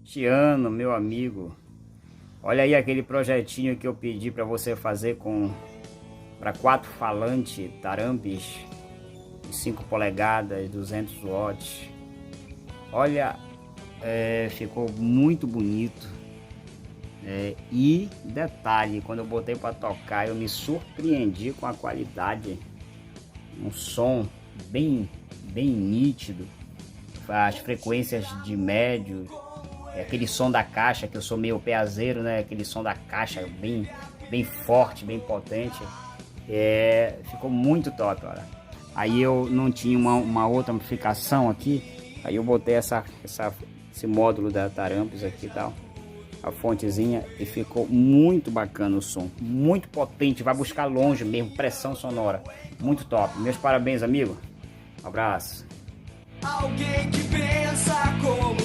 Cristiano, meu amigo, olha aí aquele projetinho que eu pedi para você fazer para 4 falantes tarampes de 5 polegadas, 200 watts. Olha, ficou muito bonito. E detalhe, quando eu botei para tocar, eu me surpreendi com a qualidade. Um som bem nítido, as frequências de médio, aquele som da caixa, que eu sou meio peazeiro, né? Aquele som da caixa bem forte, bem potente. Ficou muito top, olha. Aí eu não tinha uma outra amplificação aqui, aí eu botei esse módulo da Tarampes aqui e tal, a fontezinha, e ficou muito bacana o som, muito potente, vai buscar longe mesmo, pressão sonora, muito top. Meus parabéns, amigo, um abraço. Alguém que pensa como